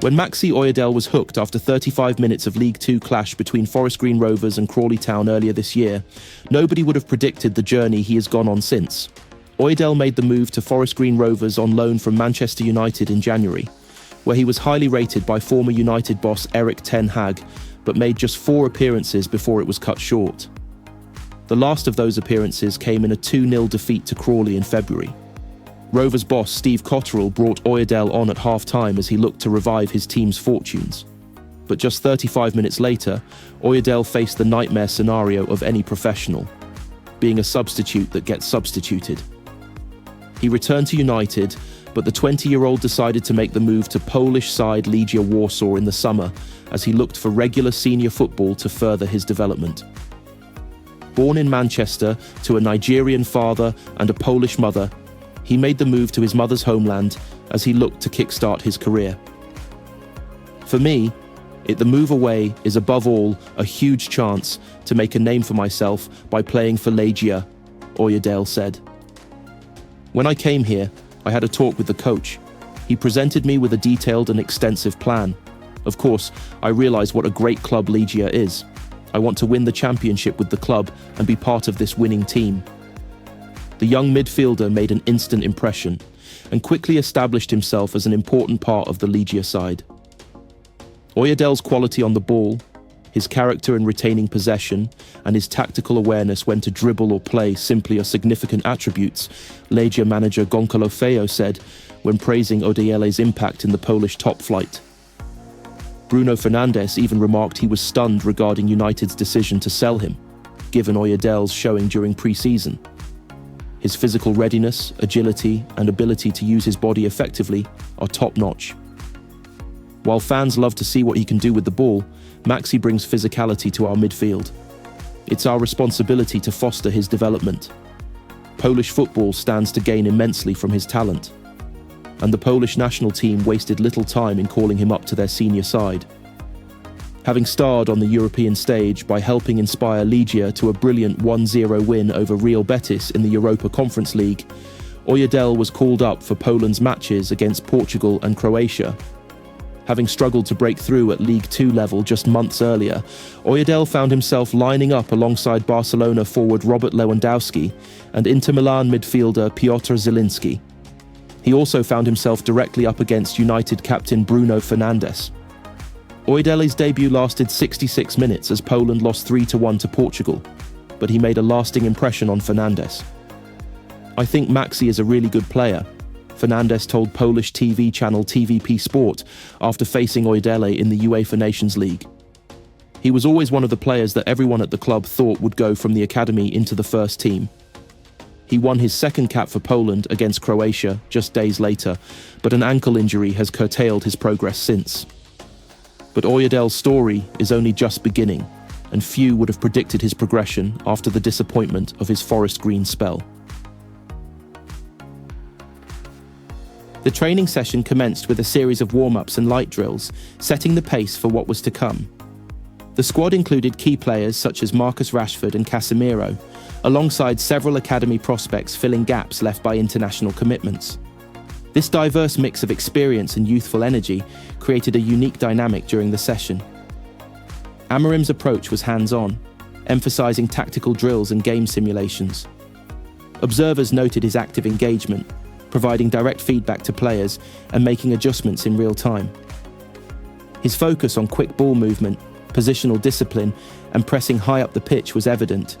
When Maxi Oyedele was hooked after 35 minutes of League Two clash between Forest Green Rovers and Crawley Town earlier this year, nobody would have predicted the journey he has gone on since. Oyedele made the move to Forest Green Rovers on loan from Manchester United in January, where he was highly rated by former United boss Erik Ten Hag, but made just 4 appearances before it was cut short. The last of those appearances came in a 2-0 defeat to Crawley in February. Rovers boss Steve Cotterill brought Oyedele on at half-time as he looked to revive his team's fortunes. But just 35 minutes later, Oyedele faced the nightmare scenario of any professional, being a substitute that gets substituted. He returned to United, but the 20-year-old decided to make the move to Polish side Legia Warsaw in the summer as he looked for regular senior football to further his development. Born in Manchester to a Nigerian father and a Polish mother, he made the move to his mother's homeland as he looked to kickstart his career. For me, the move away is above all a huge chance to make a name for myself by playing for Legia, Oyedele said. When I came here, I had a talk with the coach. He presented me with a detailed and extensive plan. Of course, I realize what a great club Legia is. I want to win the championship with the club and be part of this winning team. The young midfielder made an instant impression and quickly established himself as an important part of the Legia side. Oyedele's quality on the ball, his character in retaining possession, and his tactical awareness when to dribble or play simply are significant attributes, Legia manager Goncalo Feio said when praising Oyedele's impact in the Polish top flight. Bruno Fernandes even remarked he was stunned regarding United's decision to sell him, given Oyedele's showing during pre-season. His physical readiness, agility, and ability to use his body effectively are top-notch. While fans love to see what he can do with the ball, Maxi brings physicality to our midfield. It's our responsibility to foster his development. Polish football stands to gain immensely from his talent, and the Polish national team wasted little time in calling him up to their senior side. Having starred on the European stage by helping inspire Legia to a brilliant 1-0 win over Real Betis in the Europa Conference League, Oyedele was called up for Poland's matches against Portugal and Croatia. Having struggled to break through at League Two level just months earlier, Oyedele found himself lining up alongside Barcelona forward Robert Lewandowski and Inter Milan midfielder Piotr Zielinski. He also found himself directly up against United captain Bruno Fernandes. Oyedele's debut lasted 66 minutes as Poland lost 3-1 to Portugal, but he made a lasting impression on Fernandes. "I think Maxi is a really good player," Fernandes told Polish TV channel TVP Sport after facing Oyedele in the UEFA Nations League. "He was always one of the players that everyone at the club thought would go from the academy into the first team. He won his second cap for Poland against Croatia just days later, but an ankle injury has curtailed his progress since." But Oyedele's story is only just beginning, and few would have predicted his progression after the disappointment of his Forest Green spell. The training session commenced with a series of warm-ups and light drills, setting the pace for what was to come. The squad included key players such as Marcus Rashford and Casemiro, alongside several academy prospects filling gaps left by international commitments. This diverse mix of experience and youthful energy created a unique dynamic during the session. Amorim's approach was hands-on, emphasizing tactical drills and game simulations. Observers noted his active engagement, providing direct feedback to players and making adjustments in real time. His focus on quick ball movement, positional discipline, and pressing high up the pitch was evident,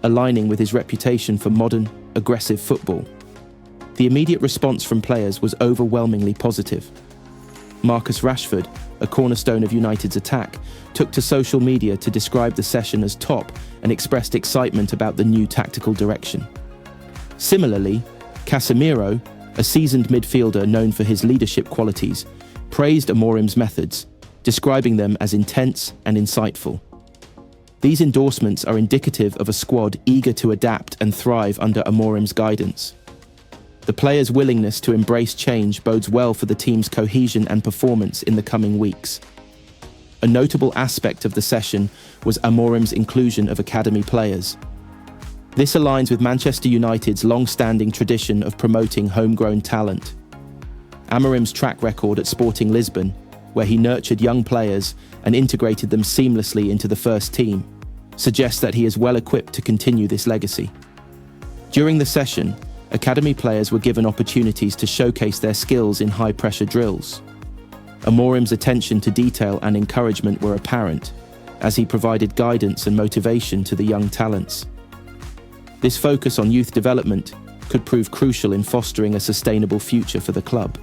aligning with his reputation for modern, aggressive football. The immediate response from players was overwhelmingly positive. Marcus Rashford, a cornerstone of United's attack, took to social media to describe the session as top and expressed excitement about the new tactical direction. Similarly, Casemiro, a seasoned midfielder known for his leadership qualities, praised Amorim's methods, describing them as intense and insightful. These endorsements are indicative of a squad eager to adapt and thrive under Amorim's guidance. The players' willingness to embrace change bodes well for the team's cohesion and performance in the coming weeks. A notable aspect of the session was Amorim's inclusion of academy players. This aligns with Manchester United's long-standing tradition of promoting homegrown talent. Amorim's track record at Sporting Lisbon, where he nurtured young players and integrated them seamlessly into the first team, suggests that he is well equipped to continue this legacy. During the session, academy players were given opportunities to showcase their skills in high-pressure drills. Amorim's attention to detail and encouragement were apparent, as he provided guidance and motivation to the young talents. This focus on youth development could prove crucial in fostering a sustainable future for the club.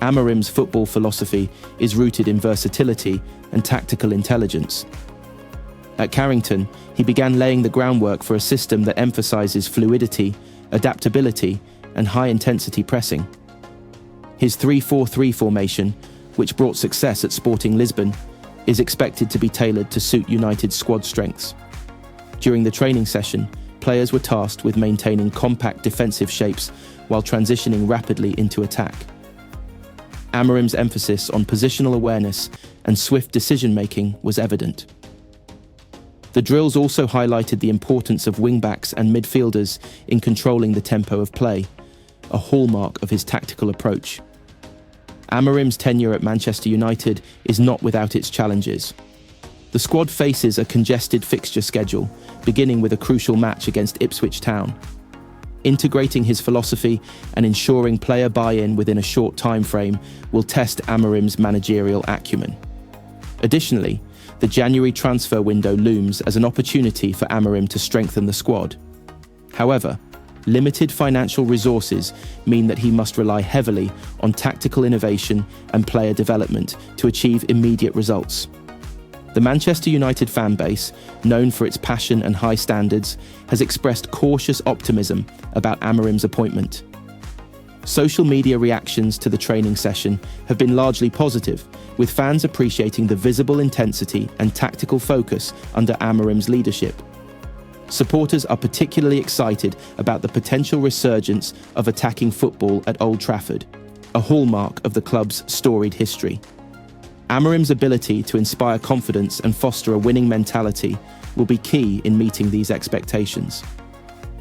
Amorim's football philosophy is rooted in versatility and tactical intelligence. At Carrington, he began laying the groundwork for a system that emphasizes fluidity, adaptability, and high-intensity pressing. His 3-4-3 formation, which brought success at Sporting Lisbon, is expected to be tailored to suit United's squad strengths. During the training session, players were tasked with maintaining compact defensive shapes while transitioning rapidly into attack. Amorim's emphasis on positional awareness and swift decision-making was evident. The drills also highlighted the importance of wing-backs and midfielders in controlling the tempo of play, a hallmark of his tactical approach. Amorim's tenure at Manchester United is not without its challenges. The squad faces a congested fixture schedule, beginning with a crucial match against Ipswich Town. Integrating his philosophy and ensuring player buy-in within a short time frame will test Amorim's managerial acumen. Additionally, the January transfer window looms as an opportunity for Amorim to strengthen the squad. However, limited financial resources mean that he must rely heavily on tactical innovation and player development to achieve immediate results. The Manchester United fan base, known for its passion and high standards, has expressed cautious optimism about Amorim's appointment. Social media reactions to the training session have been largely positive, with fans appreciating the visible intensity and tactical focus under Amorim's leadership. Supporters are particularly excited about the potential resurgence of attacking football at Old Trafford, a hallmark of the club's storied history. Amorim's ability to inspire confidence and foster a winning mentality will be key in meeting these expectations.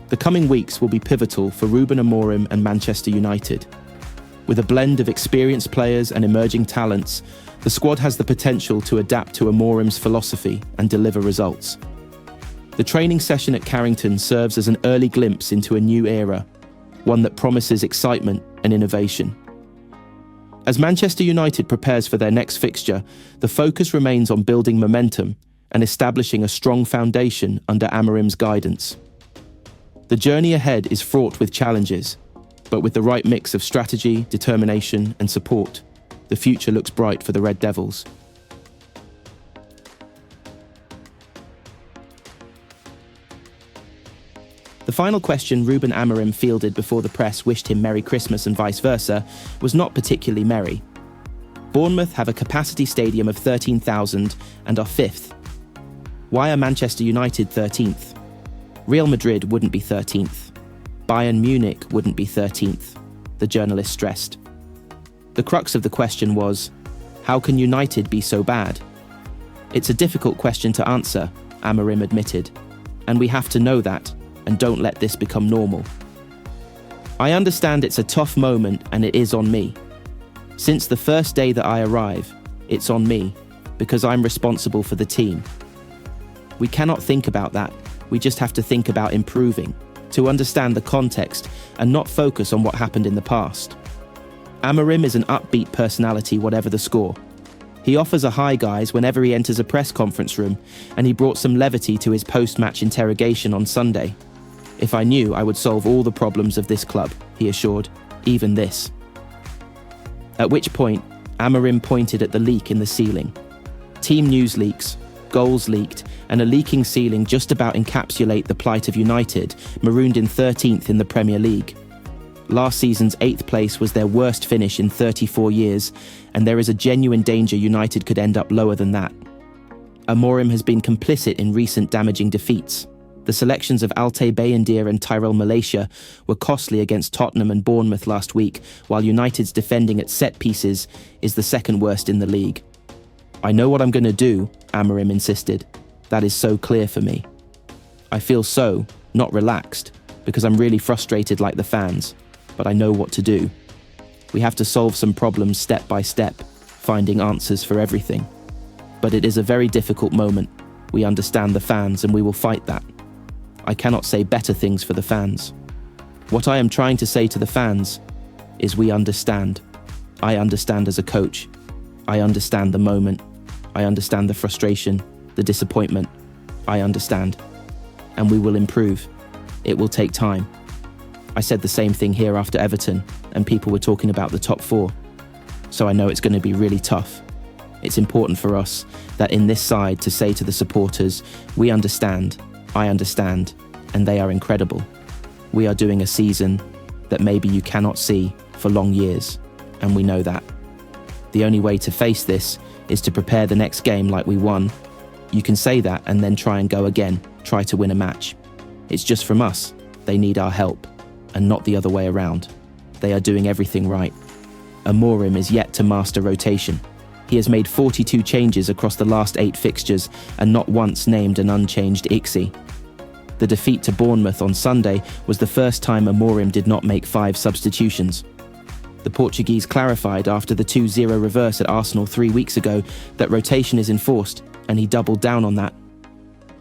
The coming weeks will be pivotal for Ruben Amorim and Manchester United. With a blend of experienced players and emerging talents, the squad has the potential to adapt to Amorim's philosophy and deliver results. The training session at Carrington serves as an early glimpse into a new era, one that promises excitement and innovation. As Manchester United prepares for their next fixture, the focus remains on building momentum and establishing a strong foundation under Amorim's guidance. The journey ahead is fraught with challenges, but with the right mix of strategy, determination, and support, the future looks bright for the Red Devils. The final question Ruben Amorim fielded before the press wished him Merry Christmas and vice versa was not particularly merry. Bournemouth have a capacity stadium of 13,000 and are 5th. Why are Manchester United 13th? Real Madrid wouldn't be 13th. Bayern Munich wouldn't be 13th, the journalist stressed. The crux of the question was, how can United be so bad? It's a difficult question to answer, Amorim admitted, and we have to know that, and don't let this become normal. I understand it's a tough moment and it is on me. Since the first day that I arrive, it's on me, because I'm responsible for the team. We cannot think about that, we just have to think about improving, to understand the context and not focus on what happened in the past. Amorim is an upbeat personality whatever the score. He offers a hi guys whenever he enters a press conference room, and he brought some levity to his post-match interrogation on Sunday. If I knew, I would solve all the problems of this club, he assured, even this. At which point, Amorim pointed at the leak in the ceiling. Team news leaks, goals leaked, and a leaking ceiling just about encapsulate the plight of United, marooned in 13th in the Premier League. Last season's 8th place was their worst finish in 34 years, and there is a genuine danger United could end up lower than that. Amorim has been complicit in recent damaging defeats. The selections of Altay Bayindir and Tyrell Malacia were costly against Tottenham and Bournemouth last week, while United's defending at set pieces is the second worst in the league. I know what I'm going to do, Amorim insisted. That is so clear for me. I feel so, not relaxed, because I'm really frustrated like the fans, but I know what to do. We have to solve some problems step by step, finding answers for everything. But it is a very difficult moment. We understand the fans and we will fight that. I cannot say better things for the fans. What I am trying to say to the fans is we understand. I understand as a coach. I understand the moment. I understand the frustration, the disappointment. I understand. And we will improve. It will take time. I said the same thing here after Everton, and people were talking about the top four. So I know it's going to be really tough. It's important for us that in this side to say to the supporters, we understand, I understand, and they are incredible. We are doing a season that maybe you cannot see for long years, and we know that. The only way to face this is to prepare the next game like we won. You can say that and then try and go again, try to win a match. It's just from us. They need our help, and not the other way around. They are doing everything right. Amorim is yet to master rotation. He has made 42 changes across the last 8 fixtures and not once named an unchanged Ixi. The defeat to Bournemouth on Sunday was the first time Amorim did not make 5 substitutions. The Portuguese clarified after the 2-0 reverse at Arsenal 3 weeks ago that rotation is enforced, and he doubled down on that.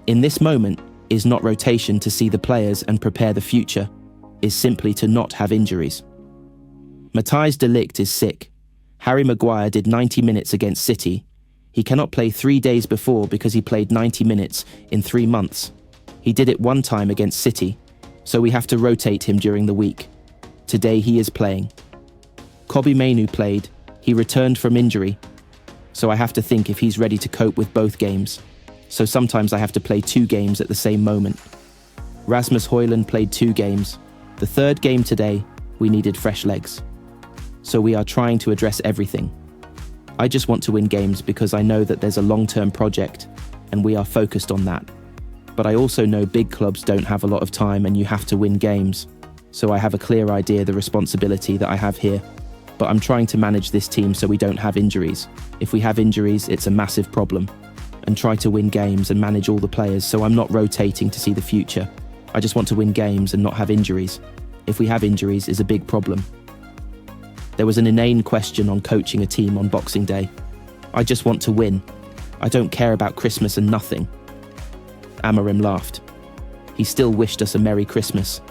In this moment, is not rotation to see the players and prepare the future, is simply to not have injuries. Matthijs de Ligt is sick. Harry Maguire did 90 minutes against City. He cannot play 3 days before because he played 90 minutes in 3 months. He did it one time against City, so we have to rotate him during the week. Today he is playing. Kobbie Mainoo played. He returned from injury, so I have to think if he's ready to cope with both games. So sometimes I have to play 2 games at the same moment. Rasmus Højlund played 2 games. The 3rd game today, we needed fresh legs. So we are trying to address everything. I just want to win games because I know that there's a long-term project and we are focused on that. But I also know big clubs don't have a lot of time and you have to win games. So I have a clear idea the responsibility that I have here. But I'm trying to manage this team so we don't have injuries. If we have injuries, it's a massive problem. And try to win games and manage all the players so I'm not rotating to see the future. I just want to win games and not have injuries. If we have injuries, is a big problem. There was an inane question on coaching a team on Boxing Day. I just want to win. I don't care about Christmas and nothing. Amorim laughed. He still wished us a Merry Christmas.